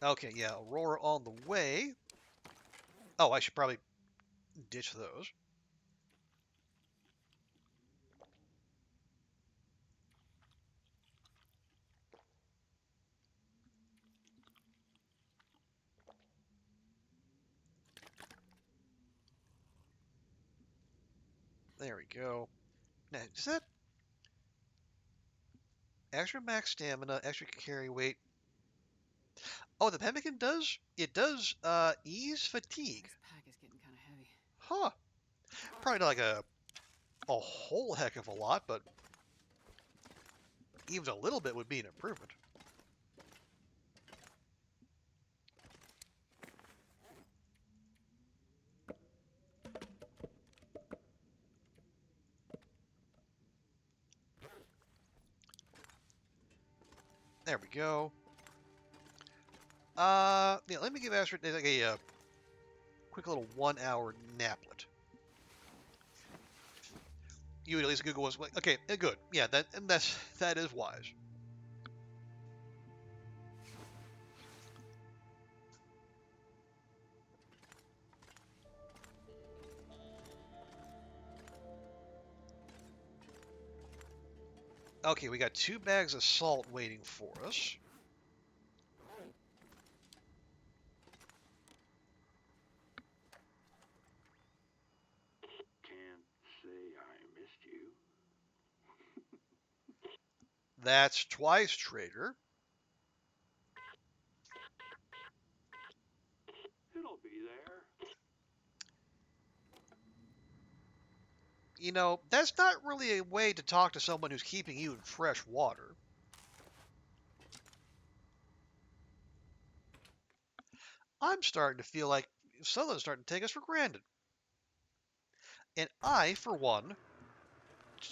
Okay, yeah, Aurora on the way. Oh, I should probably ditch those. There we go. Now, is that extra max stamina, extra carry weight? Oh, the pemmican does? It does ease fatigue. This pack is getting kind of heavy. Huh. Probably not like a whole heck of a lot, but even a little bit would be an improvement. There we go. Yeah, let me give Astrid like a quick little 1 hour naplet. You would at least Google was like, okay, good. Yeah, that is wise. Okay, we got 2 bags of salt waiting for us. Can't say I missed you. That's twice, trader. It'll be there. You know, that's not really a way to talk to someone who's keeping you in fresh water. I'm starting to feel like someone's starting to take us for granted. And I, for one,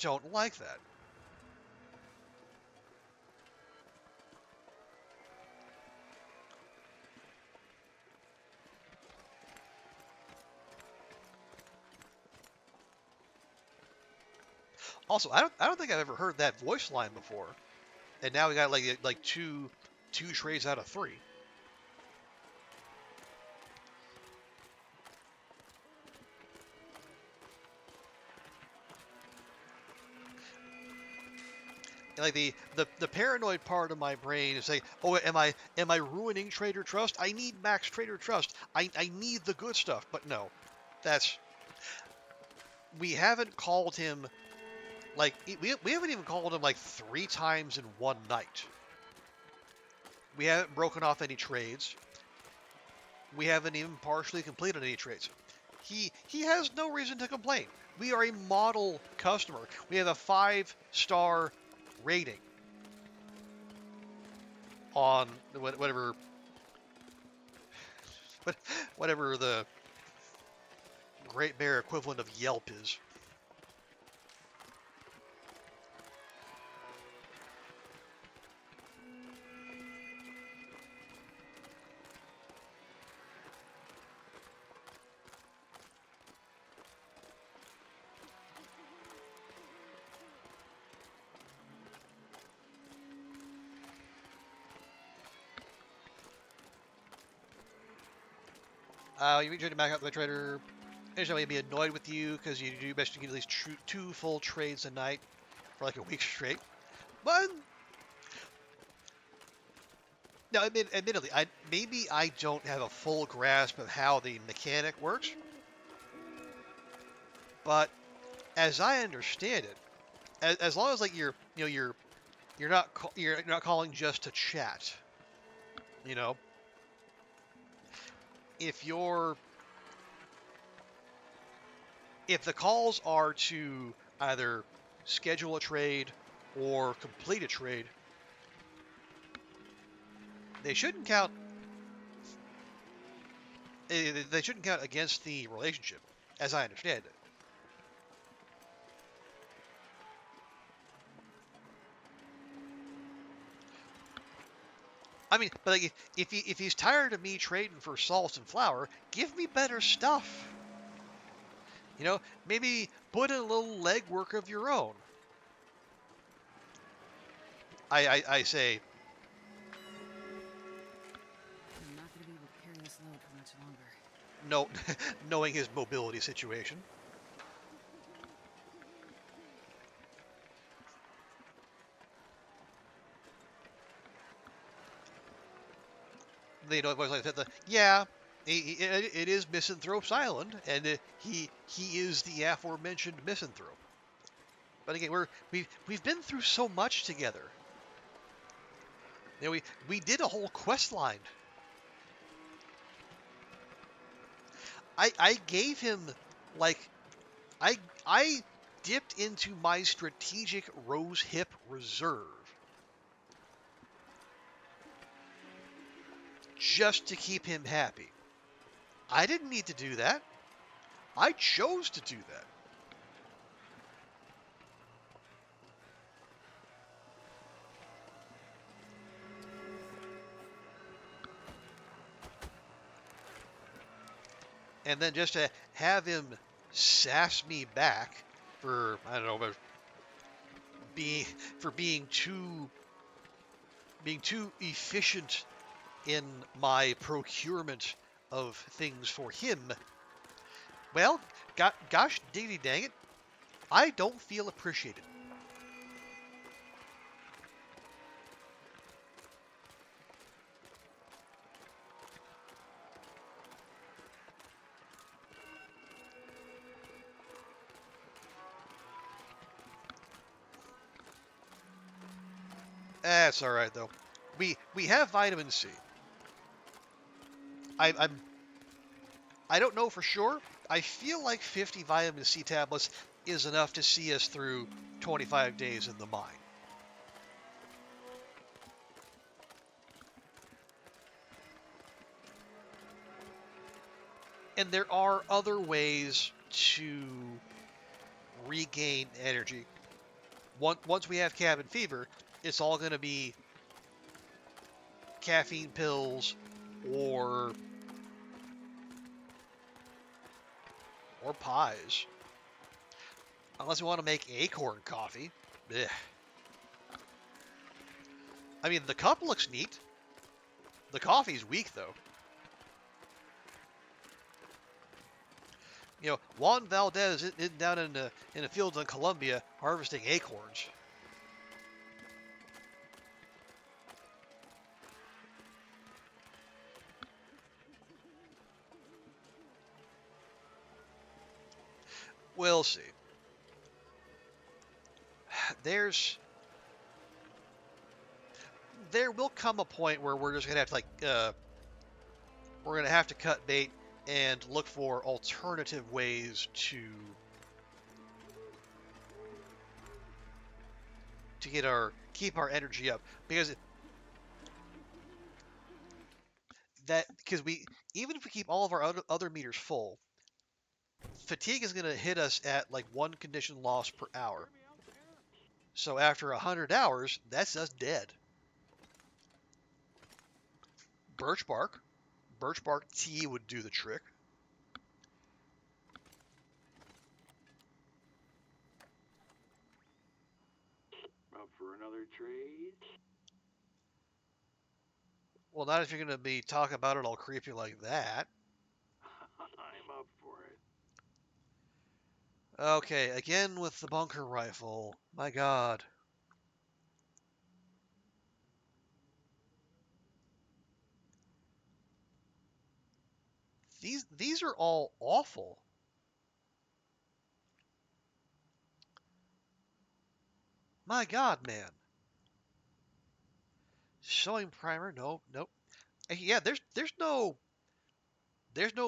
don't like that. Also, I don't think I've ever heard that voice line before. And now we got like two trays out of three. And like the paranoid part of my brain is saying, "Oh, am I ruining Trader Trust? I need max Trader Trust. I need the good stuff." But no, that's we haven't called him like we haven't even called him like 3 times in one night. We haven't broken off any trades. We haven't even partially completed any trades. He has no reason to complain. We are a model customer. We have a 5-star rating on whatever the Great Bear equivalent of Yelp is. You try to back out the trader. I may be annoyed with you because you do best to get at least 2 full trades a night for like a week straight. But no, admittedly, maybe I don't have a full grasp of how the mechanic works. But as I understand it, as long as like you're not calling just to chat. You know, if you're if the calls are to either schedule a trade or complete a trade, they shouldn't count. They shouldn't count against the relationship, as I understand it. I mean, but like, if he's tired of me trading for salt and flour, give me better stuff. You know, maybe put in a little legwork of your own. I say, no, knowing his mobility situation. They know like yeah, it is Misanthrope's Island, and he is the aforementioned Misanthrope. But again, we've been through so much together. You know, we did a whole quest line. I gave him like I dipped into my strategic rose hip reserve just to keep him happy. I didn't need to do that. I chose to do that. And then just to have him sass me back for I don't know being for being too efficient in my procurement of things for him. Well, gosh diggity dang it, I don't feel appreciated. That's all right though. We have vitamin C. I'm I don't know for sure. I feel like 50 vitamin C tablets is enough to see us through 25 days in the mine. And there are other ways to regain energy. Once we have cabin fever, it's all going to be caffeine pills or pies. Unless we want to make acorn coffee. Ugh. I mean, the cup looks neat. The coffee's weak, though. You know, Juan Valdez is down in the fields in Colombia harvesting acorns. We'll see. There will come a point where we're just gonna have to we're gonna have to cut bait and look for alternative ways to keep our energy up because we even if we keep all of our other meters full, fatigue is gonna hit us at like one condition loss per hour. So after 100 hours, that's us dead. Birch bark, birch bark tea would do the trick. Up for another trade? Well, not if you're gonna be talking about it all creepy like that. I'm up for it. Okay, again with the bunker rifle. My God. These are all awful. My God, man. Sewing primer, nope, nope. Yeah, there's no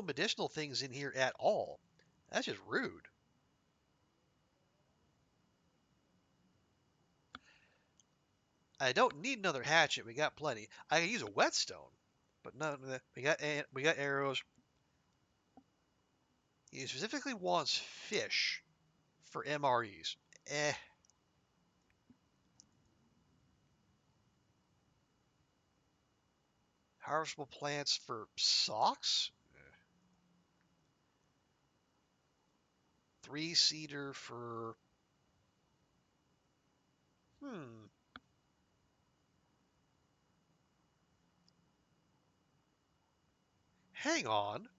medicinal things in here at all. That's just rude. I don't need another hatchet. We got plenty. I can use a whetstone, but no, we got arrows. He specifically wants fish for MREs. Eh. Harvestable plants for socks. Three cedar for hmm. Hang on.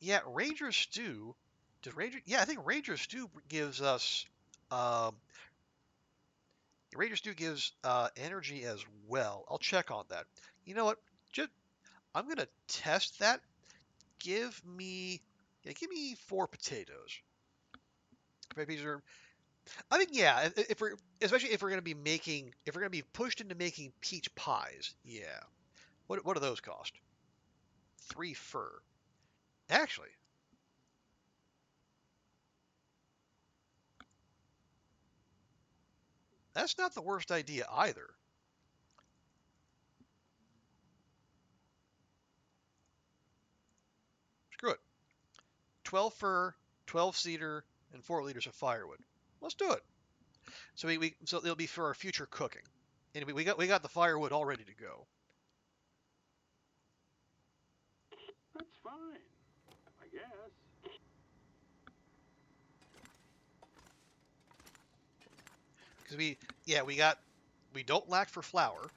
Yeah, Ranger Stew. Does Ranger? Yeah, I think Ranger Stew gives us. Um, Ranger Stew gives energy as well. I'll check on that. You know what? Just I'm gonna test that. Give me 4 potatoes. I think yeah. If we're especially if we're gonna be making if we're gonna be pushed into making peach pies, yeah. What do those cost? 3 fur. Actually, that's not the worst idea either. Screw it. 12 fir, 12 cedar, and 4 liters of firewood. Let's do it. So it'll be for our future cooking. And we got the firewood all ready to go. That's fine, I guess. Because we don't lack for flour.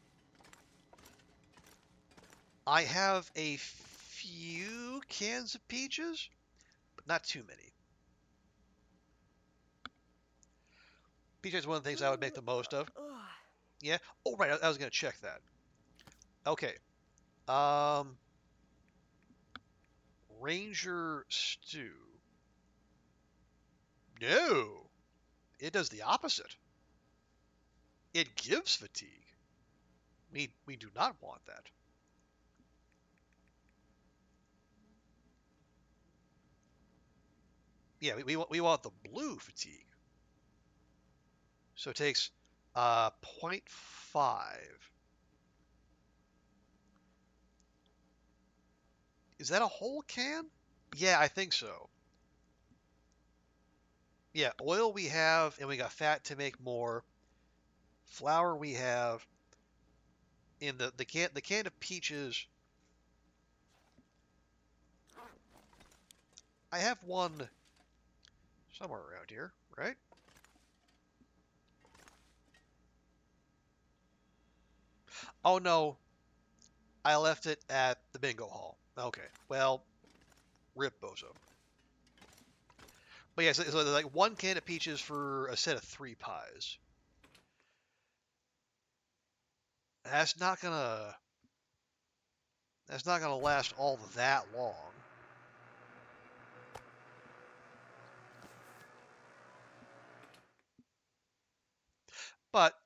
I have a few cans of peaches, but not too many. Peaches is one of the things I would make the most of. Yeah. Oh right, I was gonna check that. Okay. Um, Ranger stew. No, it does the opposite. It gives fatigue. We do not want that. Yeah, we want the blue fatigue. So it takes zero point 0.5. Is that a whole can? Yeah, I think so. Yeah, oil we have, and we got fat to make more. Flour we have. In the can of peaches, I have one somewhere around here, right? Oh no, I left it at the bingo hall. Okay, well, rip bozo. But yeah, so there's like 1 can of peaches for a set of 3 pies. That's not gonna that's not gonna last all that long. But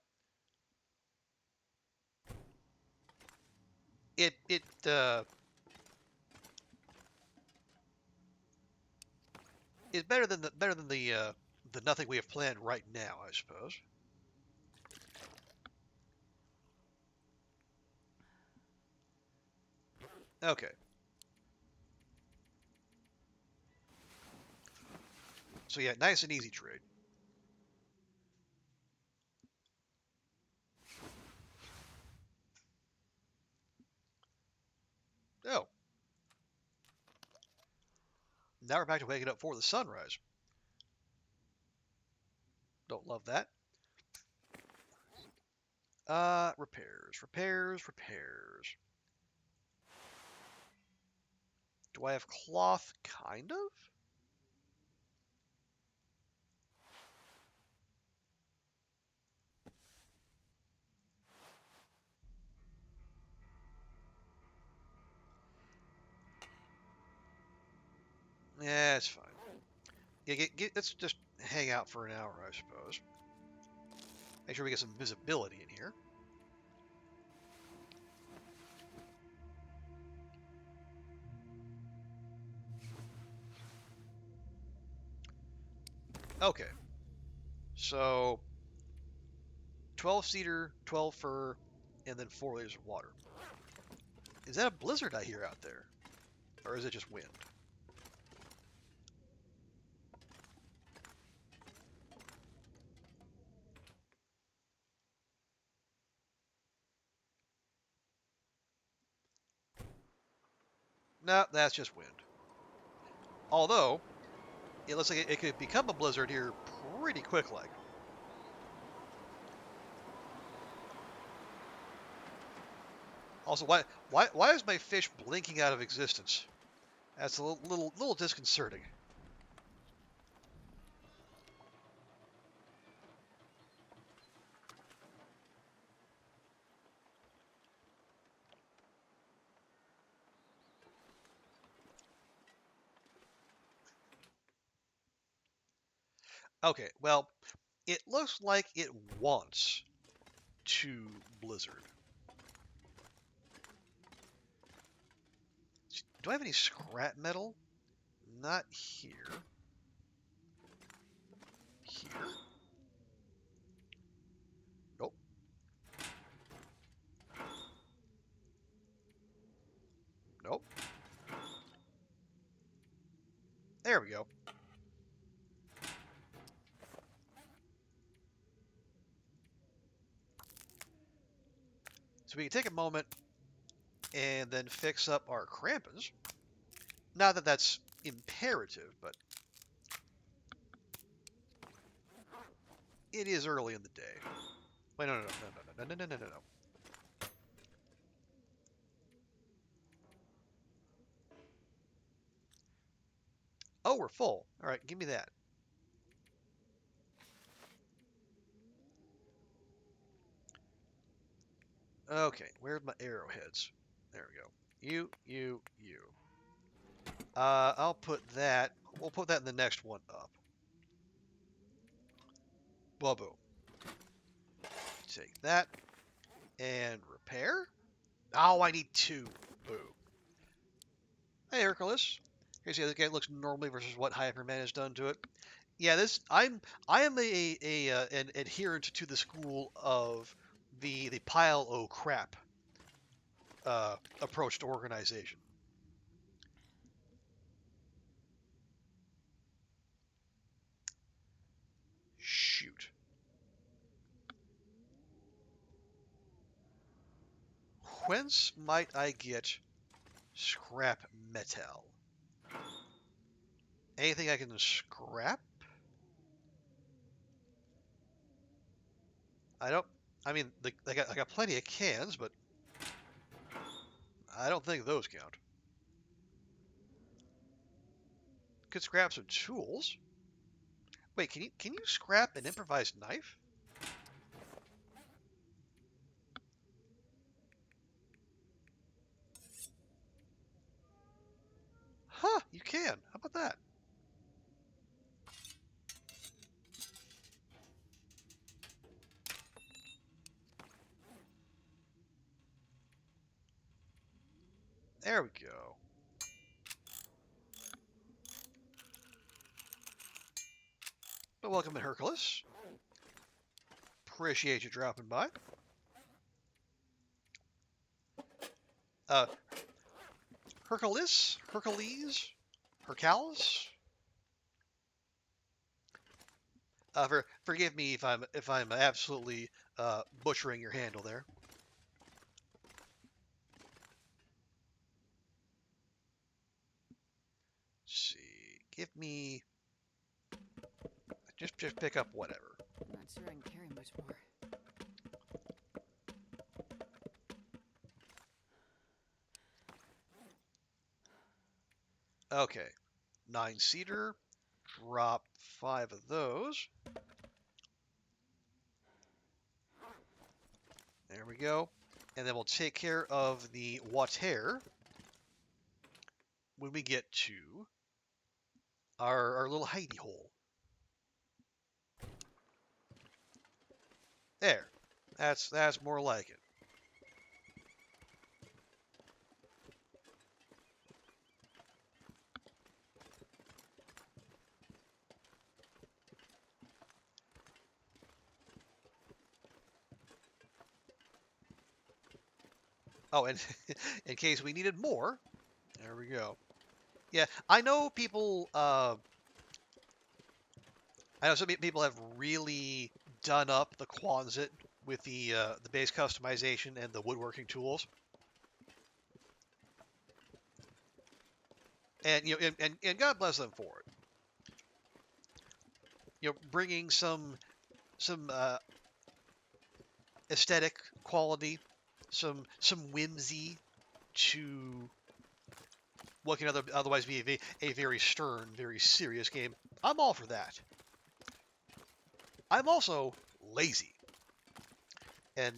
it is better than the nothing we have planned right now, I suppose. Okay, so yeah, nice and easy trade. Oh, now we're back to waking up for the sunrise. Don't love that. Repairs. Do I have cloth? Kind of? Yeah, it's fine. Yeah, let's just hang out for an hour, I suppose. Make sure we get some visibility in here. Okay, so 12 cedar, 12 fir, and then 4 liters of water. Is that a blizzard I hear out there? Or is it just wind? No, that's just wind. Although, it looks like it could become a blizzard here pretty quick like. Also, why is my fish blinking out of existence? That's a little disconcerting. Okay, well, it looks like it wants to blizzard. Do I have any scrap metal? Not here. Here? Nope. Nope. There we go. So we can take a moment and then fix up our crampons. Not that that's imperative, but it is early in the day. Wait, no, no, no, no, no, no, no, no, no, no. Oh, we're full. All right, give me that. Okay, where's my arrowheads? There we go. You. I'll put that. We'll put that in the next one up. Well, boom. Take that and repair. Oh, I need two. Boom. Hey, Hercules. Here's the other guy looks normally versus what Hyperman has done to it. Yeah, I am an adherent to the school of the pile o crap approach to organization. Shoot. Whence might I get scrap metal? Anything I can scrap? I don't. I mean, I got plenty of cans, but I don't think those count. Could scrap some tools. Wait, can you scrap an improvised knife? Huh, you can. How about that? There we go. But welcome to Hercules. Appreciate you dropping by. Uh, Hercules? Hercules? Forgive me if I'm absolutely butchering your handle there. Let's see. Give me just pick up whatever. I'm not sure I can carry much more. Okay. 9-seater. Drop 5 of those. There we go. And then we'll take care of the water when we get to our little hidey hole. There. That's more like it. Oh, and in case we needed more, there we go. Yeah, I know people. I know some people have really done up the Quonset with the base customization and the woodworking tools, and and God bless them for it. Bringing some aesthetic quality, some whimsy to what can otherwise be a very stern, very serious game. I'm all for that. I'm also lazy, and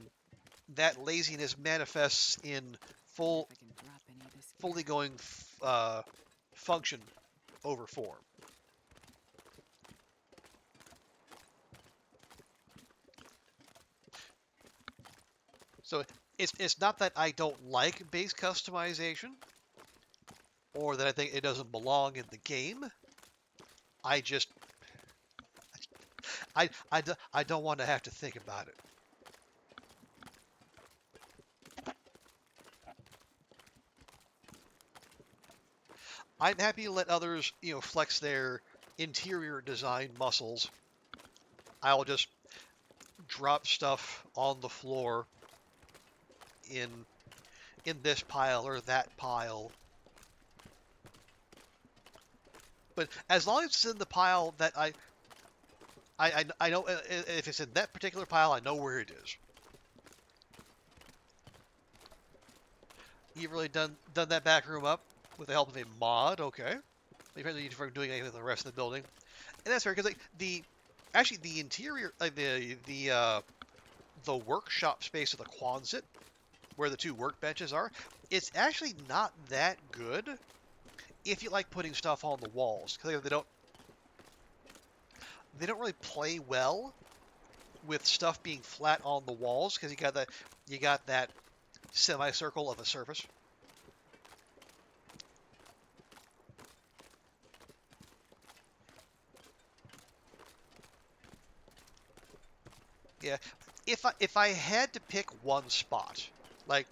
that laziness manifests in full, If I can drop any of this fully gear. going function over form. So it's not that I don't like base customization, or that I think it doesn't belong in the game. I just I don't want to have to think about it. I'm happy to let others, flex their interior design muscles. I'll just drop stuff on the floor in this pile or that pile. But as long as it's in the pile that I know, if it's in that particular pile, I know where it is. You've really done that back room up with the help of a mod, okay? Depends on doing anything with the rest of the building, and that's fair because like the interior, like the workshop space of the Quonset, where the two workbenches are, it's actually not that good if you like putting stuff on the walls, because they don't really play well with stuff being flat on the walls, because you got that semicircle of a surface. Yeah, if I had to pick one spot, like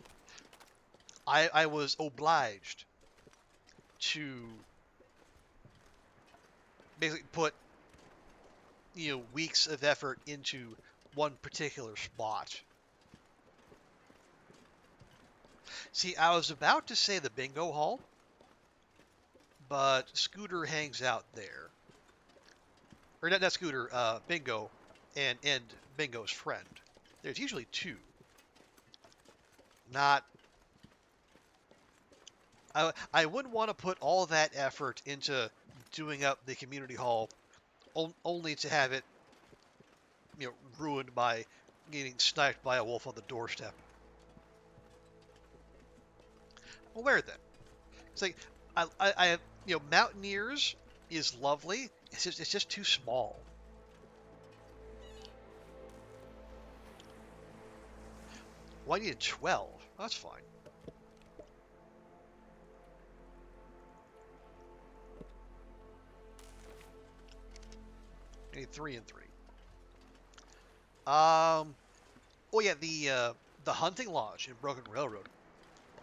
I was obliged to basically put weeks of effort into one particular spot. See, I was about to say the bingo hall, but Scooter hangs out there, or not Scooter, Bingo, and Bingo's friend. There's usually two. Not I wouldn't want to put all that effort into doing up the community hall only to have it ruined by getting sniped by a wolf on the doorstep. Well, where then? It's like I Mountaineers is lovely. It's just too small. Why do you need 12? That's fine. I need 3 and 3. Oh yeah, the hunting lodge in Broken Railroad.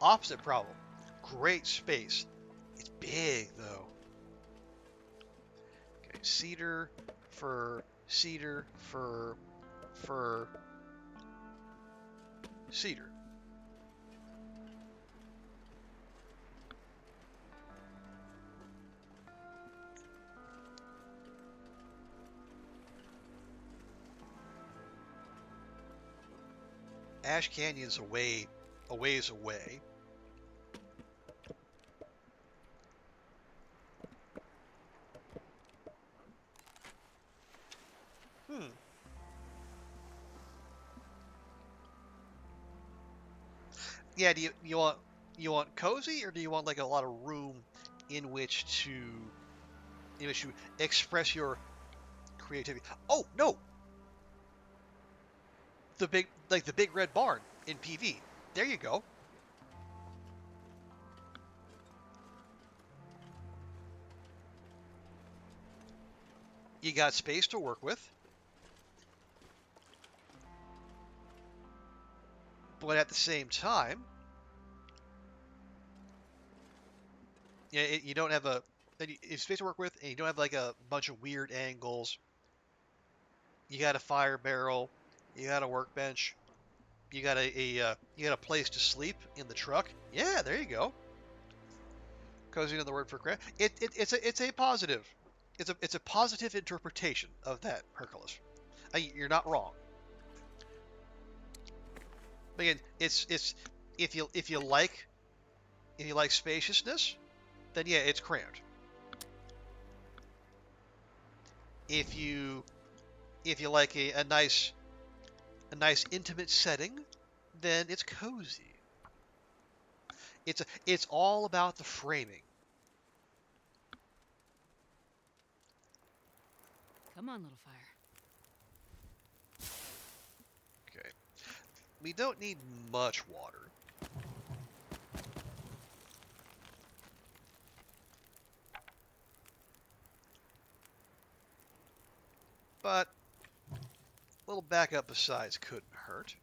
Opposite problem. Great space. It's big though. Okay, cedar, fir, cedar, fir, fir, cedar. Ash Canyon's a ways away. Hmm. Yeah, do you want cozy, or do you want like a lot of room in which to express your creativity? Oh no, the big red barn in PV. There you go. You got space to work with, but at the same time, you don't have it's space to work with, and you don't have like a bunch of weird angles. You got a fire barrel, you got a workbench, you got you got a place to sleep in the truck. Yeah, there you go. Cozy another word for craft. It's a positive. It's a positive interpretation of that, Hercules. You're not wrong. But again, it's if you like spaciousness, then yeah, it's cramped. If you like a nice intimate setting, then it's cozy. It's all about the framing. Come on, little fire. Okay. We don't need much water. But a little backup besides couldn't hurt.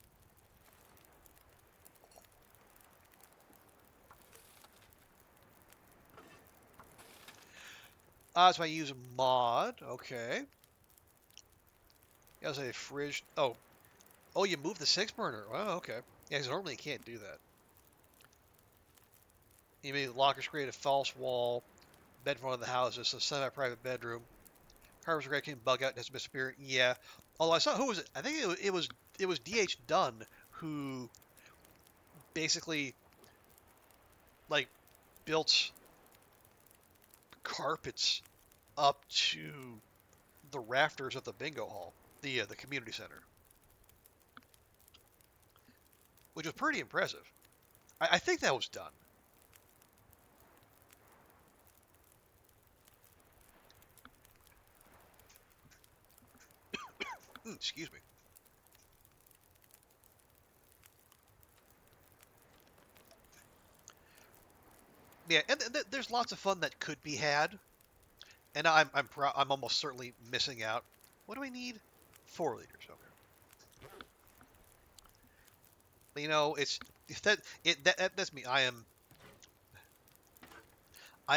So I use a mod. Okay. As a fridge. Oh, you moved the 6 burner. Oh, okay. Yeah, 'cause normally you can't do that. You made lockers create a false wall. Bed in front of the house is a semi-private bedroom. Harvest Red King bug out and has disappeared. Yeah. Although I saw who was it? I think it was DH Dunn who basically like built carpets up to the rafters of the bingo hall, the community center, which was pretty impressive. I think that was done. Excuse me. Yeah, and there's lots of fun that could be had, and I'm almost certainly missing out. What do I need? 4 liters. Okay. But, you know, it's if that's me. I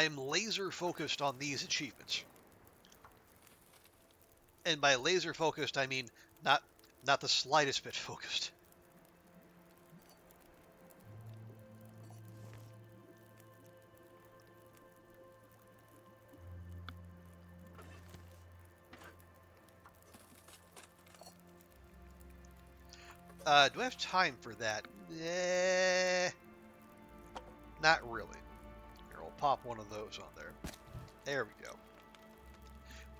am laser focused on these achievements, and by laser focused I mean not the slightest bit focused. Do I have time for that? Not really. Here, we'll pop one of those on there. There we go.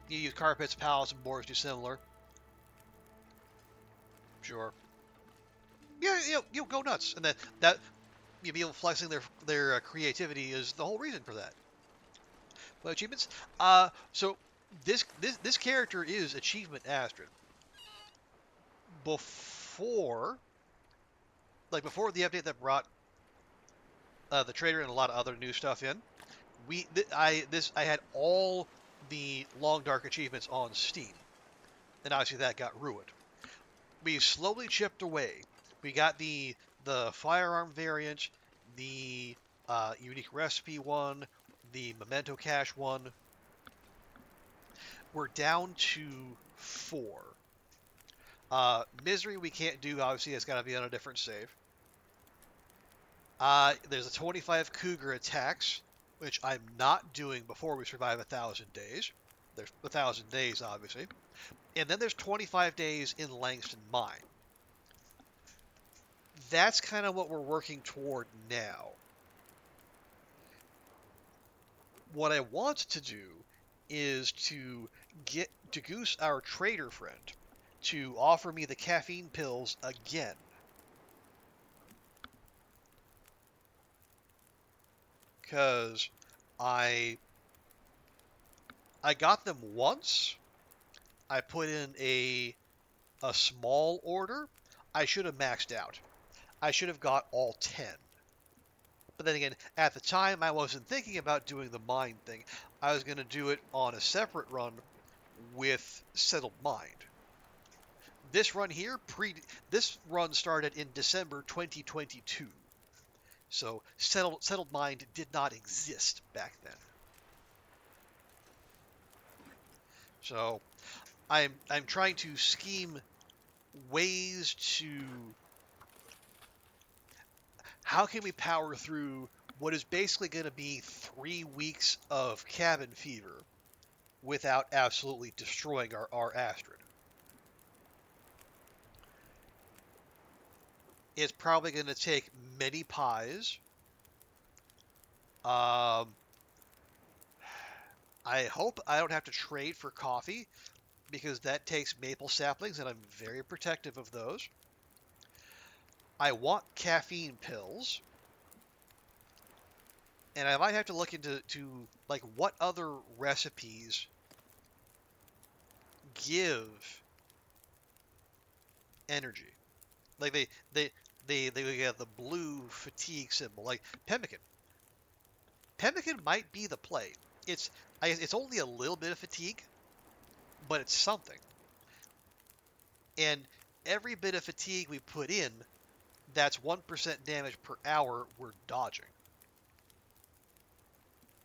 You use carpets, pallets, and boards do similar. Sure. Yeah, you know, go nuts, and that you be able flexing their creativity is the whole reason for that. Well, achievements. So this character is Achievement Astrid. Before, before the update that brought the trader and a lot of other new stuff in, I had all the Long Dark achievements on Steam, and obviously that got ruined. We slowly chipped away. We got the firearm variant, the unique recipe one, the memento cache one. We're down to 4. Misery we can't do. Obviously, it's got to be on a different save. There's a 25 Cougar attacks, which I'm not doing before we survive 1,000 days. There's 1,000 days, obviously. And then there's 25 days in Langston Mine. That's kind of what we're working toward now. What I want to do is to get to goose our trader friend to offer me the caffeine pills again. Because I got them once. I put in a small order. I should have maxed out. I should have got all 10. But then again, at the time, I wasn't thinking about doing the mine thing. I was going to do it on a separate run with Settled Mind. This run here, this run started in December 2022. So Settled Mind did not exist back then. So I'm trying to scheme ways to how can we power through what is basically going to be 3 weeks of cabin fever without absolutely destroying our Astrid. It's probably going to take many pies. I hope I don't have to trade for coffee because that takes maple saplings and I'm very protective of those. I want caffeine pills. And I might have to look into like what other recipes give energy. Like they have the blue fatigue symbol, like pemmican. Pemmican might be the play. It's it's only a little bit of fatigue, but it's something. And every bit of fatigue we put in, that's 1% damage per hour we're dodging.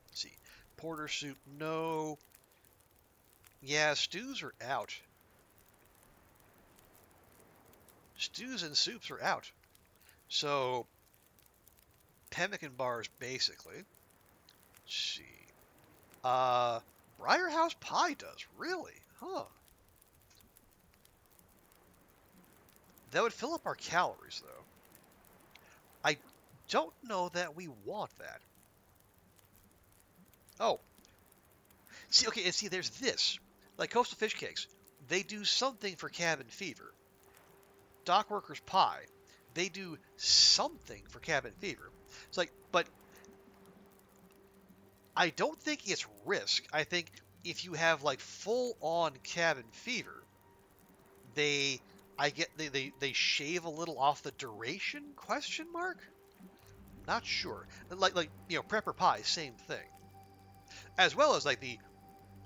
Let's see, porter soup, no. Yeah, stews are out. Stews and soups are out. So pemmican bars, basically. Let's see. Briar House Pie does, really? Huh. That would fill up our calories, though. I don't know that we want that. Oh. See, okay, and see, there's this. Like Coastal Fish Cakes, they do something for cabin fever. Dock Workers Pie, they do something for cabin fever. It's like, but I don't think it's risk. I think if you have like full on cabin fever, they they shave a little off the duration, question mark? Not sure. Like you know, prepper pie, same thing. As well as like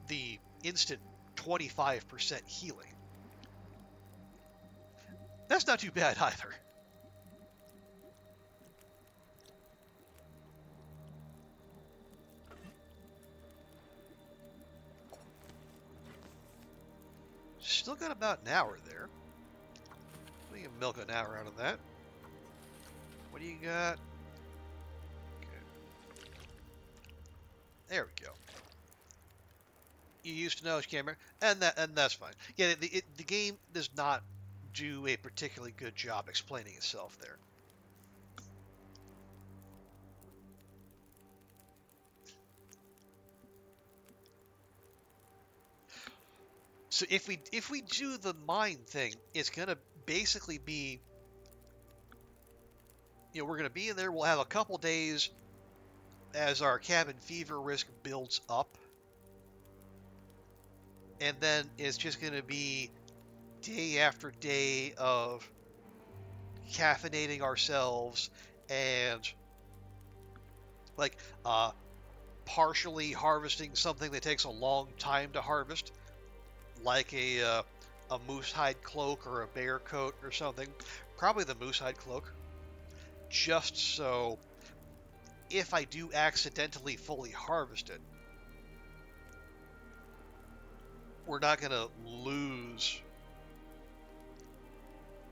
the instant 25% healing. That's not too bad either. Still got about an hour there. We can milk an hour out of that. What do you got? Okay. There we go. You used to know, camera, and that's fine. Yeah, the game does not do a particularly good job explaining itself there. So if we do the mine thing, it's gonna basically be, you know, we're gonna be in there. We'll have a couple days as our cabin fever risk builds up, and then it's just gonna be day after day of caffeinating ourselves and like partially harvesting something that takes a long time to harvest, like a moose hide cloak or a bear coat or something. Probably the moose hide cloak, just so if I do accidentally fully harvest it, we're not gonna lose.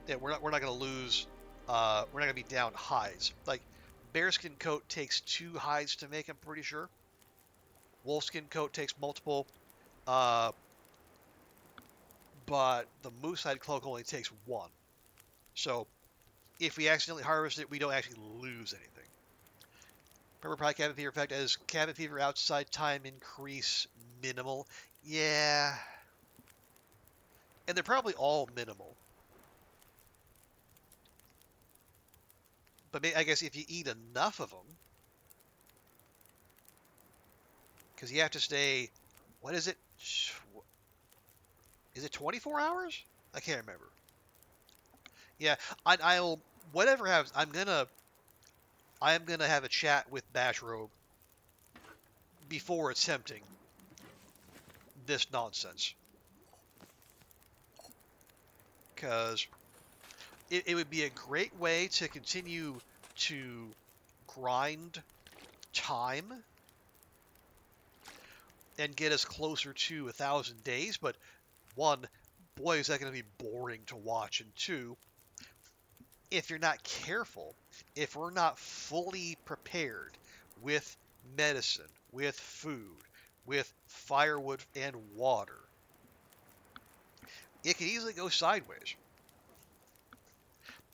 Yeah, we're not gonna lose. We're not gonna be down hides. Like bearskin coat takes 2 hides to make. I'm pretty sure. Wolfskin coat takes multiple. Uh, but the moose hide cloak only takes 1. So if we accidentally harvest it, we don't actually lose anything. Remember, probably cabin fever effect as cabin fever outside time increase minimal. Yeah, and they're probably all minimal. But I guess if you eat enough of them, because you have to stay, what is it? Is it 24 hours? I can't remember. Yeah, I'll whatever happens. I am gonna have a chat with Bashrobe before attempting this nonsense, because it would be a great way to continue to grind time and get us closer to 1,000 days. But one, boy, is that going to be boring to watch. And two, if you're not careful, if we're not fully prepared with medicine, with food, with firewood and water, it could easily go sideways.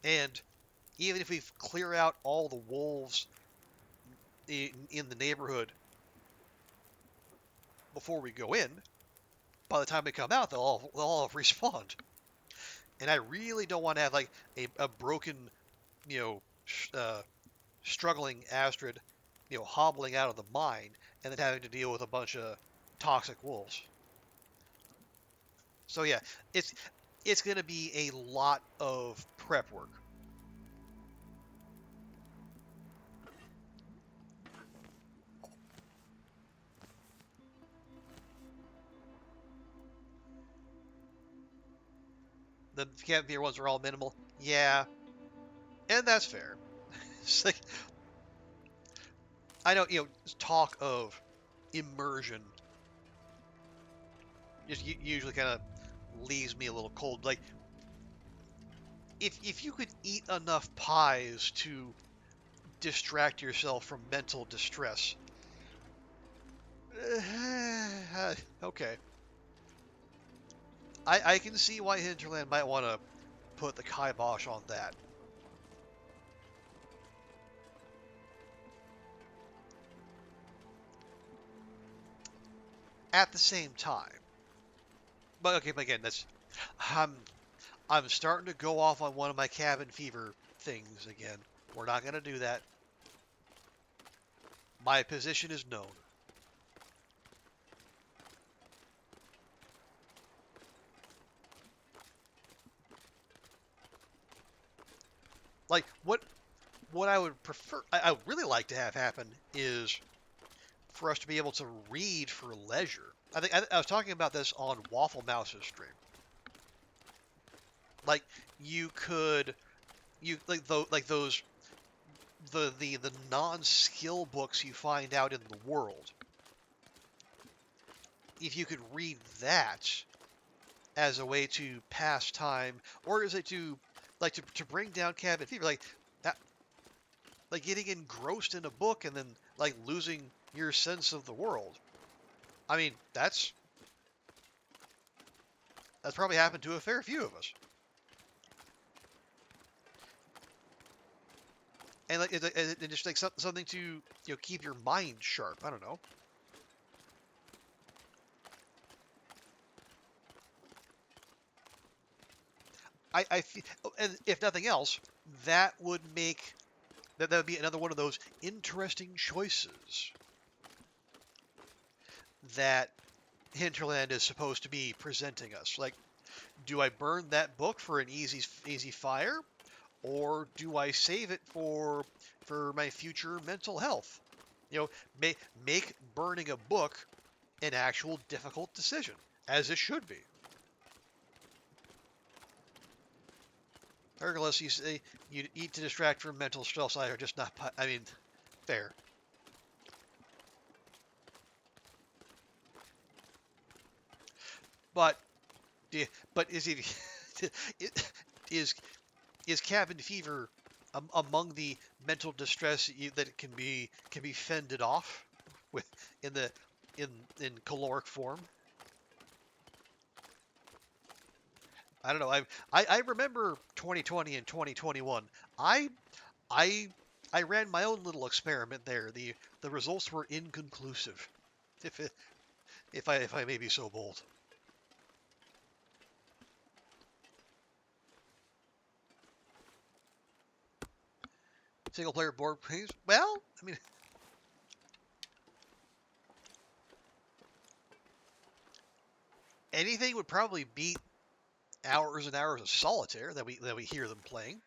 And even if we clear out all the wolves in the neighborhood before we go in. By the time we come out, they'll all have respawned, and I really don't want to have like a broken, you know, struggling Astrid, hobbling out of the mine and then having to deal with a bunch of toxic wolves. So yeah, it's it's going to be a lot of prep work. The campfire ones are all minimal. Yeah, and that's fair. It's like, I know, talk of immersion just usually kind of leaves me a little cold. Like, if you could eat enough pies to distract yourself from mental distress, okay. I can see why Hinterland might want to put the kibosh on that. At the same time, but okay, but again, that's I'm I'm starting to go off on one of my cabin fever things again. We're not gonna do that. My position is known. Like what I would prefer, I would really like to have happen is for us to be able to read for leisure. I was talking about this on Waffle Mouse's stream. Like you could like those the non-skill books you find out in the world. If you could read that as a way to pass time, or is it to like to bring down cabin fever, like that, like getting engrossed in a book and then like losing your sense of the world. I mean, that's probably happened to a fair few of us. And like it just like something to keep your mind sharp. I don't know. I feel, and if nothing else, that would make that would be another one of those interesting choices that Hinterland is supposed to be presenting us. Like, do I burn that book for an easy fire, or do I save it for my future mental health? Make burning a book an actual difficult decision, as it should be. Unless you say you eat to distract from mental stress, I are just not. I mean, fair. But but is it is is cabin fever among the mental distress that it can be fended off with in the in caloric form? I don't know. I remember 2020 and 2021. I I I ran my own little experiment there. The results were inconclusive, if it, if I may be so bold. Single player board games. Well, I mean, anything would probably beat hours and hours of solitaire that we hear them playing.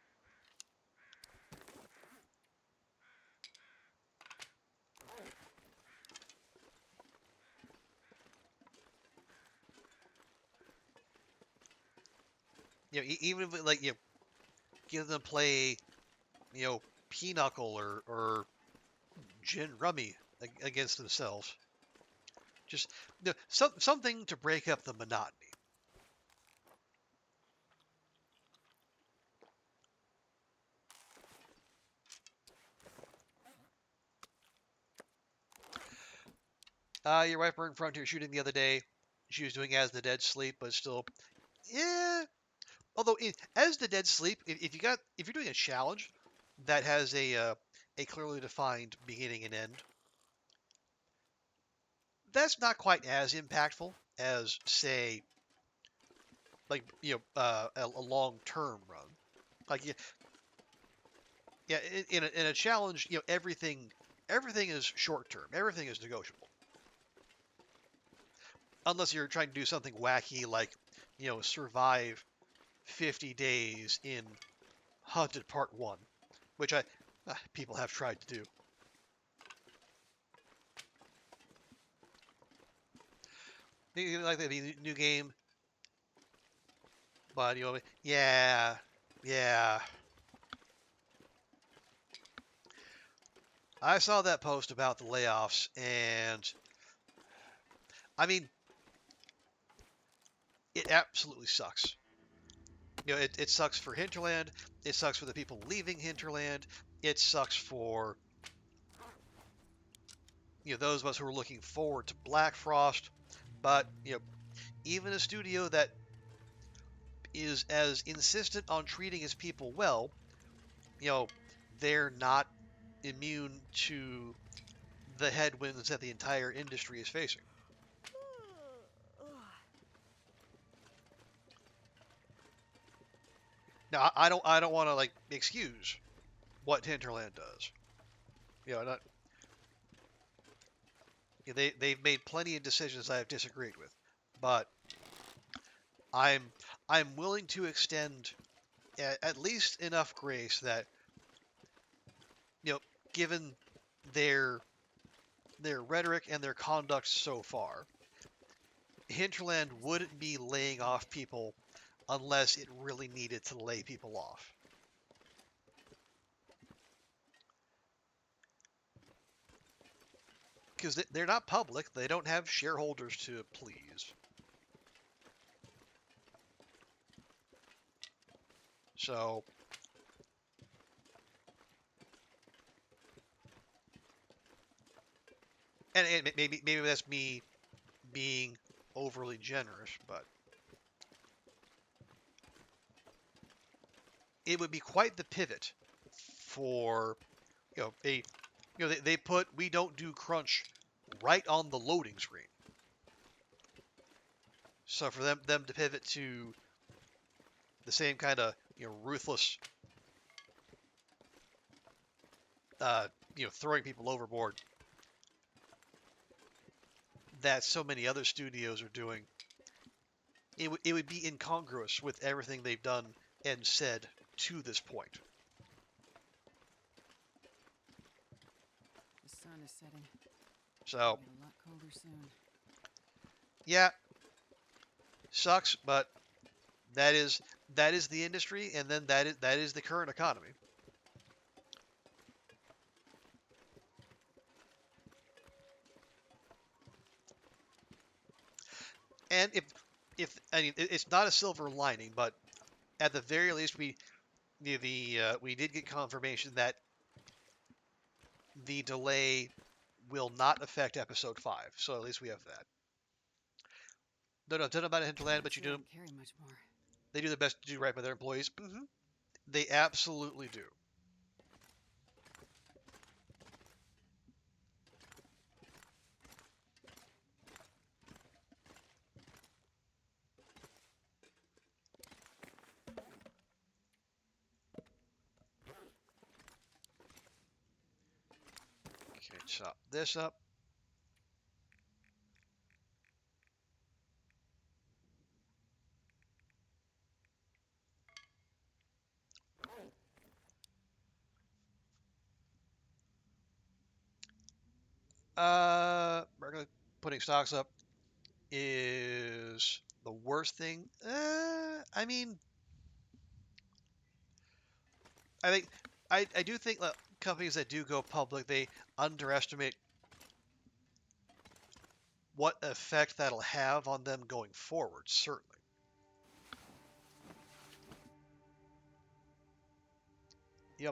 Even if like give them play, pinochle or gin rummy against themselves. Just something to break up the monotony. Your wife burned Frontier shooting the other day. She was doing As the Dead Sleep, but still, yeah. Although As the Dead Sleep, if you're doing a challenge that has a clearly defined beginning and end, that's not quite as impactful as, say, like a long-term run. Like yeah, in a challenge, everything is short-term. Everything is negotiable, unless you're trying to do something wacky like survive 50 days in Hunted Part 1, which people have tried to do. Like the new game, but yeah, yeah. I saw that post about the layoffs, and I mean, it absolutely sucks. It sucks for Hinterland. It sucks for the people leaving Hinterland. It sucks for those of us who are looking forward to Black Frost. But even a studio that is as insistent on treating its people well, you know, they're not immune to the headwinds that the entire industry is facing. Now, I don't want to like excuse what Hinterland does. Not, they've made plenty of decisions I have disagreed with, but I'm I'm willing to extend at least enough grace that you know, given their their rhetoric and their conduct so far, Hinterland wouldn't be laying off people unless it really needed to lay people off. Because they're not public, they don't have shareholders to please. So, and maybe that's me being overly generous, but it would be quite the pivot for they put "we don't do crunch" right on the loading screen. So for them to pivot to the same kind of ruthless throwing people overboard that so many other studios are doing, it would be incongruous with everything they've done and said to this point. The sun is setting. So, It'll get a lot colder soon. yeah, sucks, but that is the industry, and then that is the current economy. And if I mean it's not a silver lining, but at the very least we did get confirmation that the delay will not affect episode 5. So at least we have that. Don't know about Hinterland, but Not sure I can carry much more. they do their best to do right by their employees. They absolutely do. Okay, chop this up. Regular putting stocks up is the worst thing. I mean, I think I do think that companies that do go public, they underestimate what effect that'll have on them going forward. Certainly,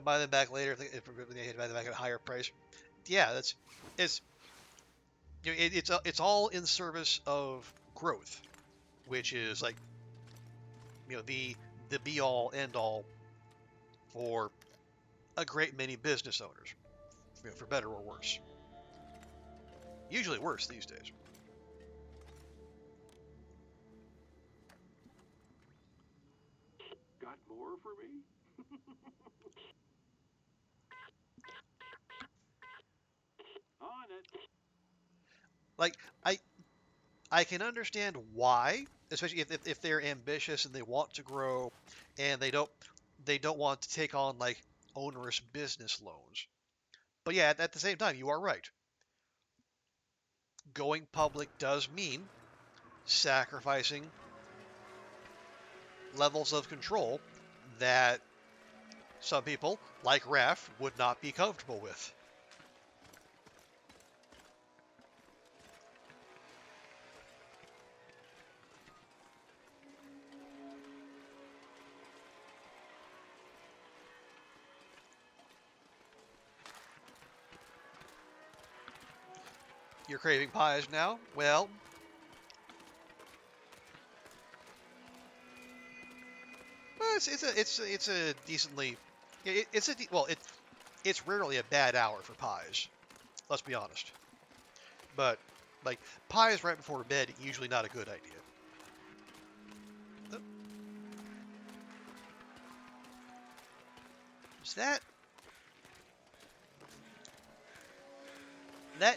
buy them back later if they buy them back at a higher price. Yeah, it's it's all in service of growth, which is like the be all end all for a great many business owners, for better or worse. Usually worse these days. 4 for me? On it. Like, I can understand why, especially if they're ambitious and they want to grow, and they don't want to take on like onerous business loans. But yeah, at the same time, you are right. Going public does mean sacrificing levels of control that some people, like Raph, would not be comfortable with. You're craving pies now? Well, it's a decently it's a well it's rarely a bad hour for pies. Let's be honest. But like pies right before bed usually not a good idea. Oh, is that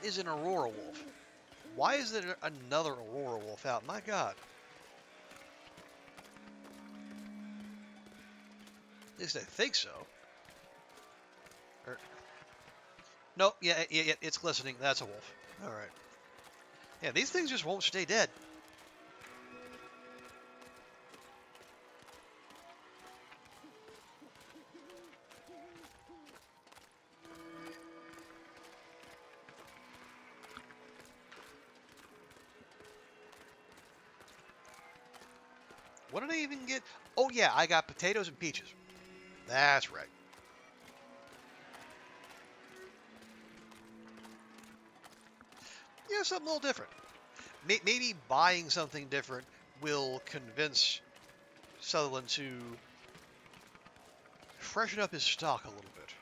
is an Aurora wolf? Why is there another Aurora wolf out? My God. At least I think so. Or, no, yeah, it's glistening. That's a wolf. All right. Yeah, these things just won't stay dead. What did I even get? Oh yeah, I got potatoes and peaches. That's right. Yeah, something a little different. Maybe buying something different will convince Sutherland to freshen up his stock a little bit.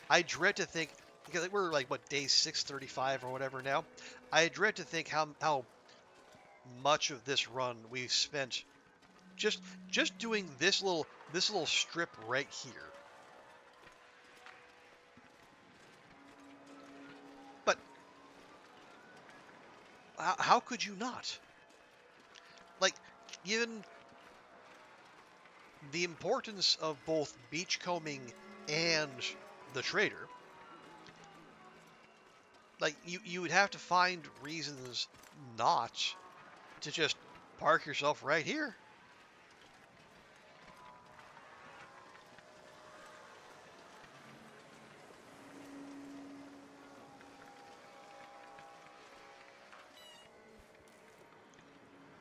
I dread to think because we're like what day 635 or whatever now. I dread to think how much of this run we've spent just just doing this little strip right here. But how could you not? Like, given the importance of both beachcombing and the trader, like you would have to find reasons not to just park yourself right here.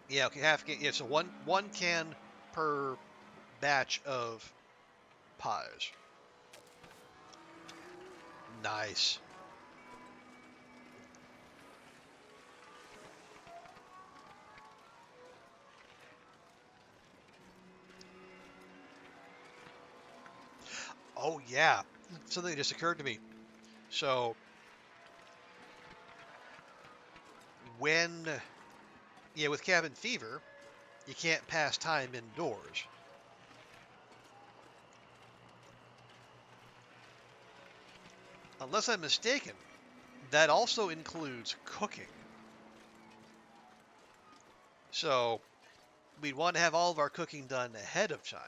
Yeah, okay, half can. Yeah, so one can per batch of pies. Nice. Oh yeah, something just occurred to me. So when yeah, with cabin fever, you can't pass time indoors. Unless I'm mistaken, that also includes cooking. So we'd want to have all of our cooking done ahead of time,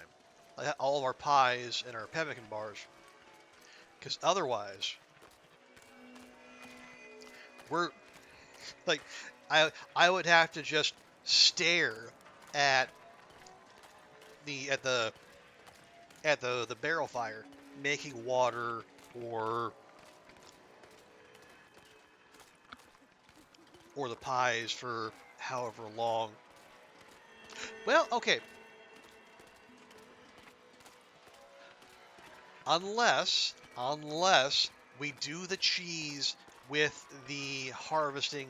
like all of our pies and our pemmican bars, because otherwise we're like I would have to just stare at the at the the barrel fire making water or the pies for however long. Well, okay, unless we do the cheese with the harvesting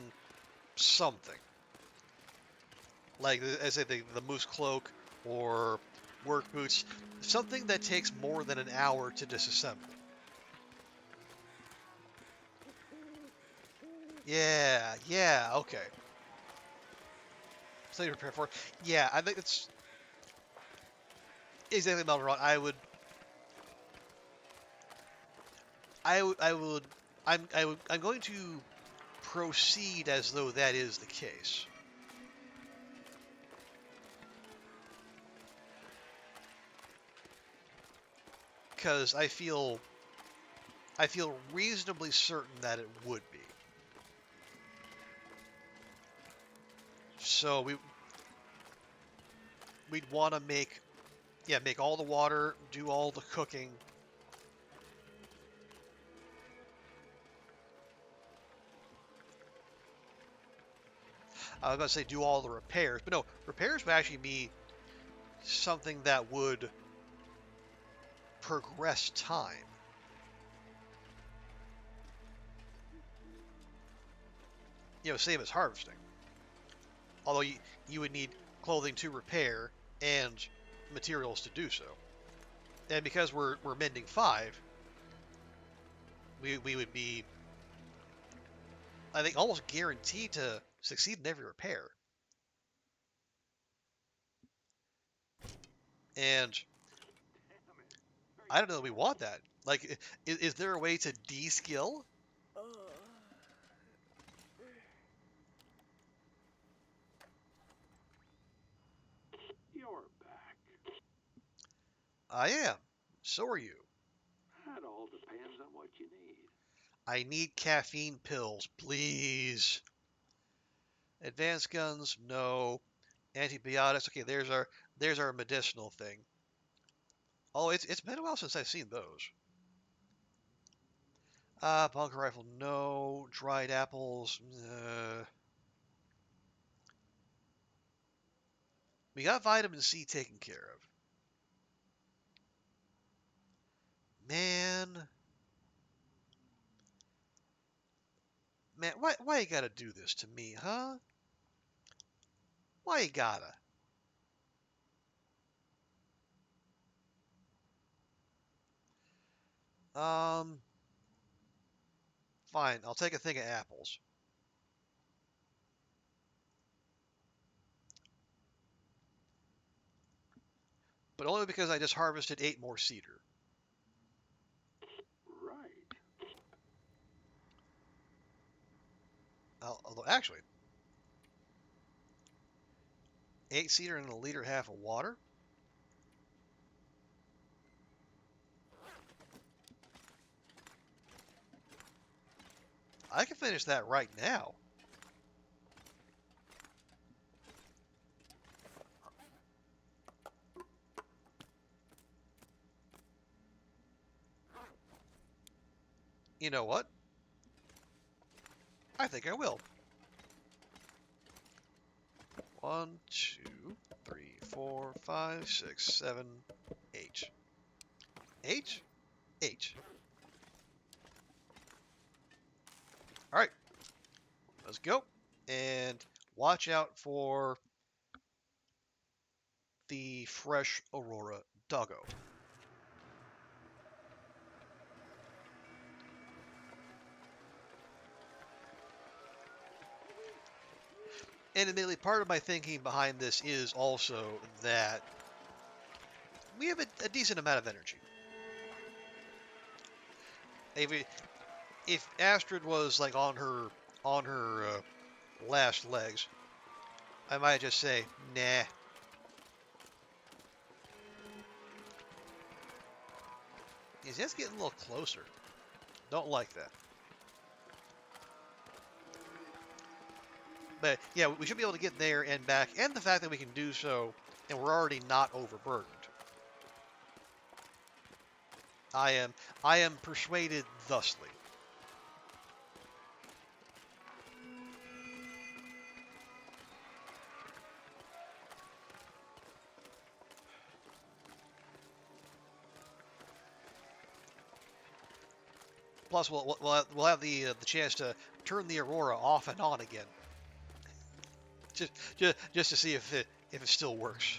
something like I said the moose cloak or work boots, something that takes more than an hour to disassemble. Yeah, okay. So you prepare for it. Yeah, I think it's exactly about wrong. I would, I'm going to proceed as though that is the case. Because I feel reasonably certain that it would be. So we'd want to make all the water, do all the cooking. I was about to say do all the repairs, but no, repairs would actually be something that would progress time. Same as harvesting. Although you would need clothing to repair and materials to do so. And because we're mending 5, we would be, I think, almost guaranteed to succeed in every repair. And I don't know that we want that. Like, is there a way to de-skill? You're back. I am. So are you. That all depends on what you need. I need caffeine pills, please. Advanced guns, no. Antibiotics, okay, there's our medicinal thing. Oh, it's been a while since I've seen those. Bunker rifle, no. Dried apples, we got vitamin C taken care of. Man, man, why you gotta do this to me, huh? Why you gotta? Um, Fine, I'll take a thing of apples. But only because I just harvested 8 more cedar. Right. Although, actually, 8 cedar and a liter half of water? I can finish that right now. You know what? I think I will. 1, 2, 3, 4, 5, 6, 7, 8. 8? 8. Alright, let's go. And watch out for the fresh Aurora doggo. And admittedly, part of my thinking behind this is also that we have a decent amount of energy. If Astrid was like on her last legs, I might just say, nah. He's just getting a little closer. Don't like that. But yeah, we should be able to get there and back, and the fact that we can do so, and we're already not overburdened. I am persuaded thusly. Plus, we'll have the chance to turn the Aurora off and on again, just to see if it still works.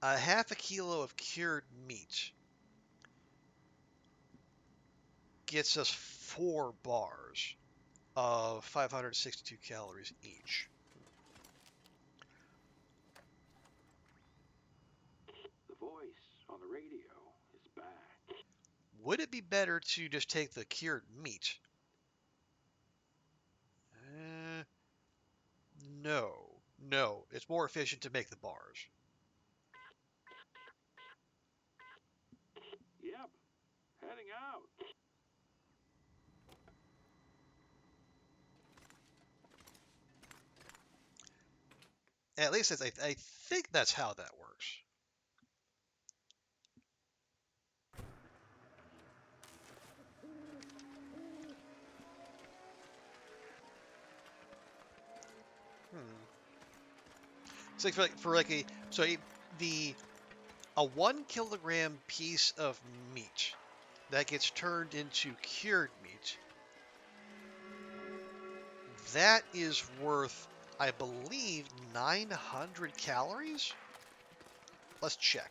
A half a kilo of cured meat gets us 4 bars of 562 calories each. The voice on the radio is back. Would it be better to just take the cured meat? No. No. It's more efficient to make the bars. Yep, heading out. At least I think that's how that works. Hmm. So a 1 kilogram piece of meat that gets turned into cured meat, that is worth, I believe, 900 calories? Let's check.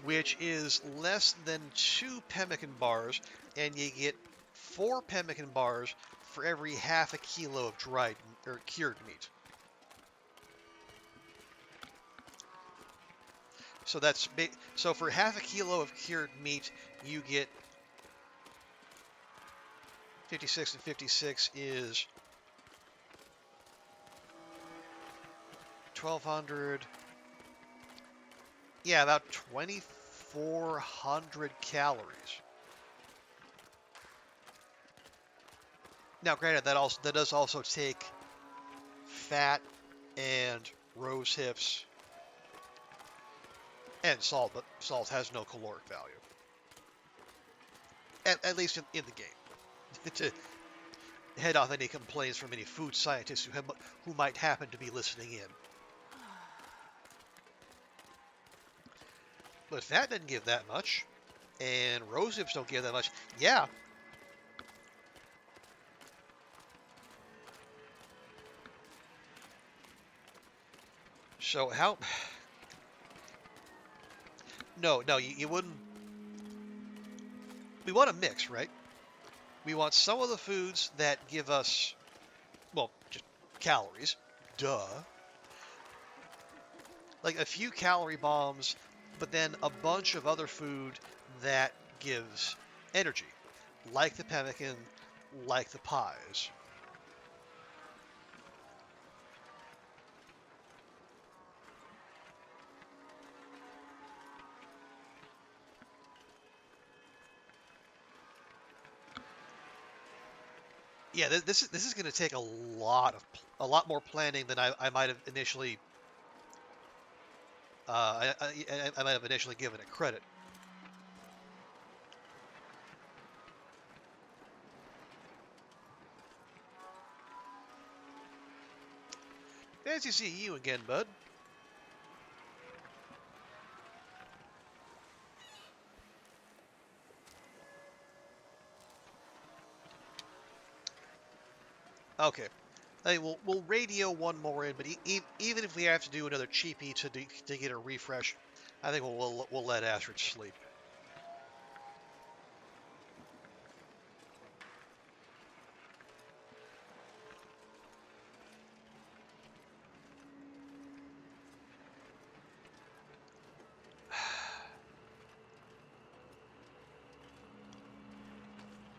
Which is less than 2 pemmican bars, and you get 4 pemmican bars for every half a kilo of dried or cured meat. So so for half a kilo of cured meat, you get 56 and 56 is 1200. Yeah, about 2400 calories. Now, granted, that does also take fat and rose hips and salt, but salt has no caloric value. At least in the game. To head off any complaints from any food scientists who might happen to be listening in. But fat doesn't give that much, and rose hips don't give that much. Yeah. So how? No, you wouldn't. We want a mix, right? We want some of the foods that give us, well, just calories. Duh. Like a few calorie bombs, but then a bunch of other food that gives energy, like the pemmican, like the pies. Yeah, this is going to take a lot more planning than I might have initially I might have initially given it credit. Fancy seeing you again, bud. Okay. Hey, we'll radio one more in, but even if we have to do another cheapie to get a refresh, I think we'll let Astrid sleep.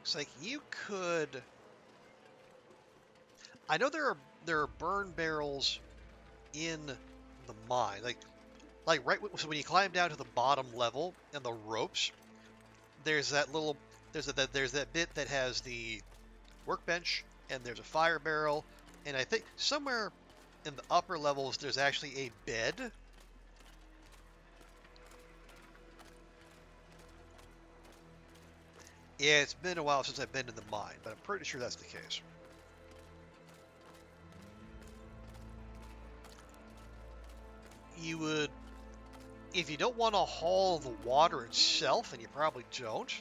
It's like you could. I know there are burn barrels in the mine, like right so when you climb down to the bottom level and the ropes, there's that little there's that bit that has the workbench and there's a fire barrel, and I think somewhere in the upper levels there's actually a bed. Yeah, it's been a while since I've been in the mine, but I'm pretty sure that's the case. You would, if you don't want to haul the water itself, and you probably don't,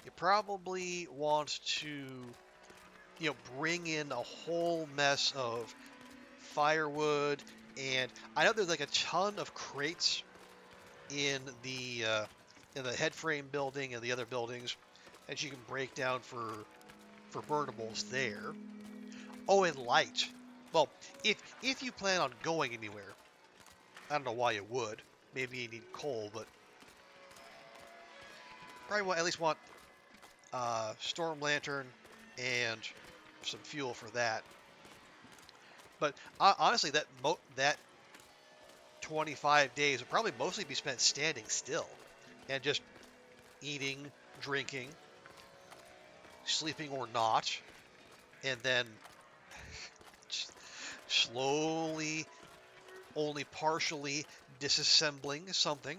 you probably want to bring in a whole mess of firewood, and I know there's like a ton of crates in the head frame building and the other buildings that you can break down for burnables there. Oh, and light. Well, if you plan on going anywhere, I don't know why you would. Maybe you need coal, but probably at least want storm lantern and some fuel for that. But honestly, that 25 days would probably mostly be spent standing still and just eating, drinking, sleeping or not, and then slowly, only partially disassembling something.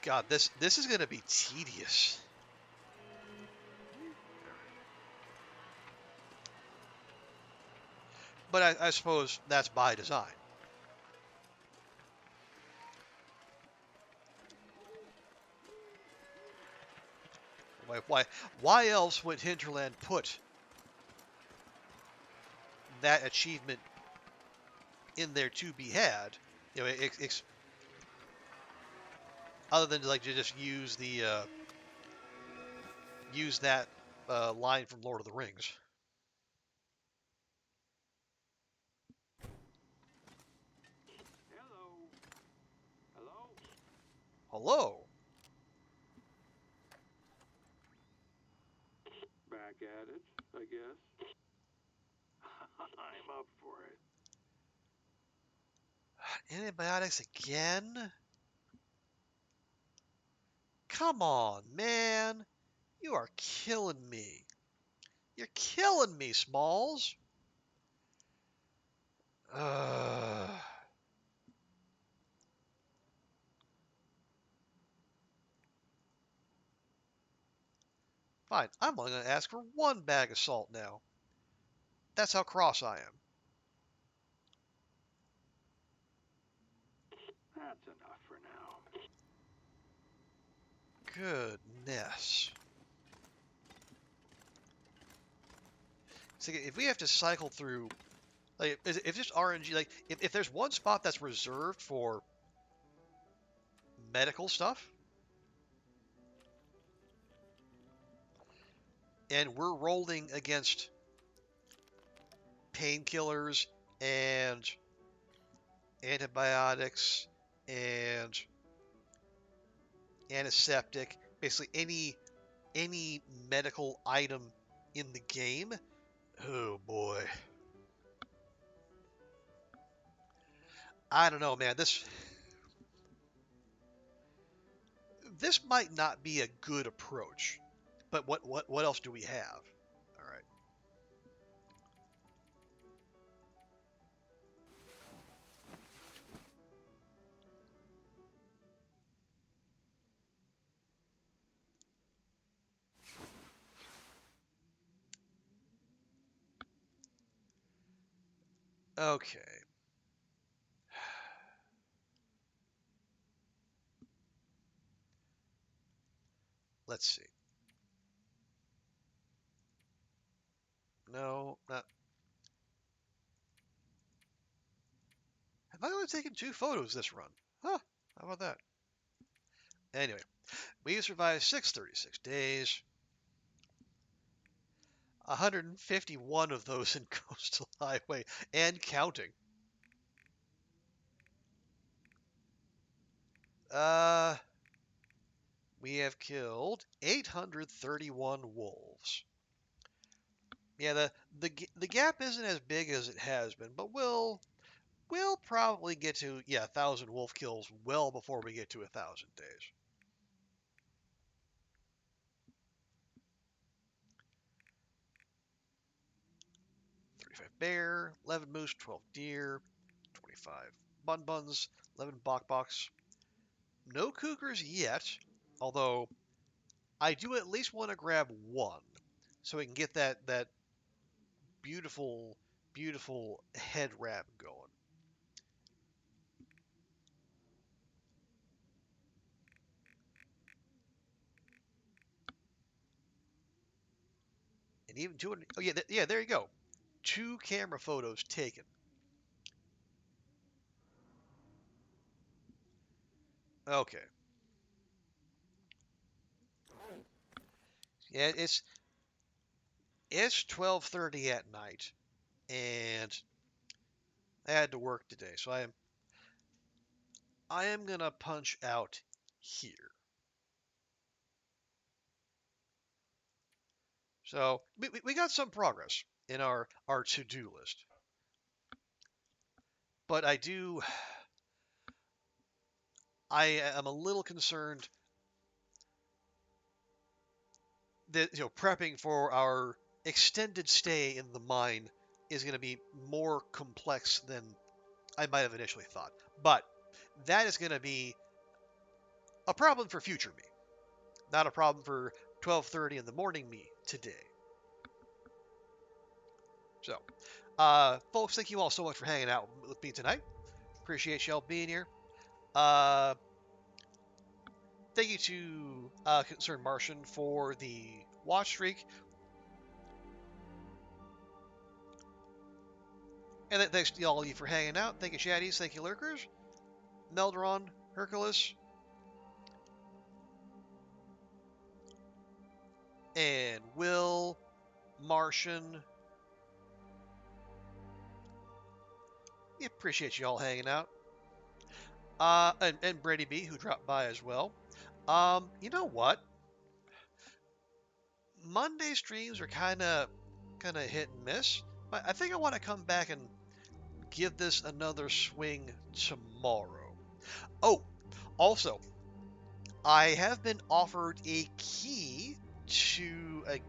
God, this is going to be tedious. But I suppose that's by design. Why else would Hinterland put that achievement in there to be had? Other than like to just use that line from Lord of the Rings. Hello. Hello? Hello. Back at it, I guess. I'm up for it. Antibiotics again? Come on, man. You are killing me. You're killing me, Smalls. Ugh. Fine, I'm only going to ask for one bag of salt now. That's how cross I am. That's enough for now. Goodness. So if we have to cycle through, like, if just RNG, like, if there's one spot that's reserved for medical stuff, and we're rolling against painkillers and antibiotics and antiseptic, basically any medical item in the game. Oh boy. I don't know, man. This might not be a good approach. But what else do we have? All right. Okay. Let's see. No, not. Have I only taken 2 photos this run? Huh. How about that? Anyway, we survived 636 days. 151 of those in Coastal Highway and counting. Uh, we have killed 831 wolves. Yeah, the gap isn't as big as it has been, but we'll probably get to 1,000 wolf kills well before we get to 1,000 days. 35 bear, 11 moose, 12 deer, 25 buns, 11 bok. No cougars yet, although I do at least want to grab one so we can get that beautiful, beautiful head wrap going. even 200. Oh yeah, yeah. There you go. 2 camera photos taken. Okay. Yeah, it's 12:30 at night, and I had to work today, so I am gonna punch out here. So we got some progress in our to-do list, but I am a little concerned that prepping for our extended stay in the mine is going to be more complex than I might have initially thought. But that is going to be a problem for future me, not a problem for 12:30 in the morning me today. So, folks, thank you all so much for hanging out with me tonight. Appreciate y'all being here. Uh, Thank you to Concerned Martian for the watch streak. And then thanks to all of you for hanging out. Thank you, Shaddies. Thank you, Lurkers. Meldron, Hercules, and Will, Martian. We appreciate you all hanging out. And Brady B, who dropped by as well. You know what? Monday streams are kind of hit and miss. But I think I want to come back and give this another swing tomorrow. Oh, also, I have been offered a key to a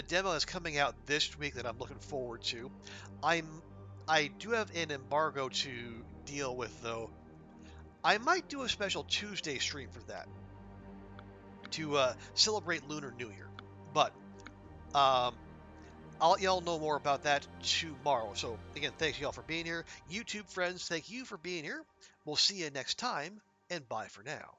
demo that's coming out this week that I'm looking forward to. I do have an embargo to deal with though. I might do a special Tuesday stream for that to celebrate Lunar New Year. But um, I'll let y'all know more about that tomorrow. So again, thanks y'all for being here. YouTube friends, thank you for being here. We'll see you next time, and bye for now.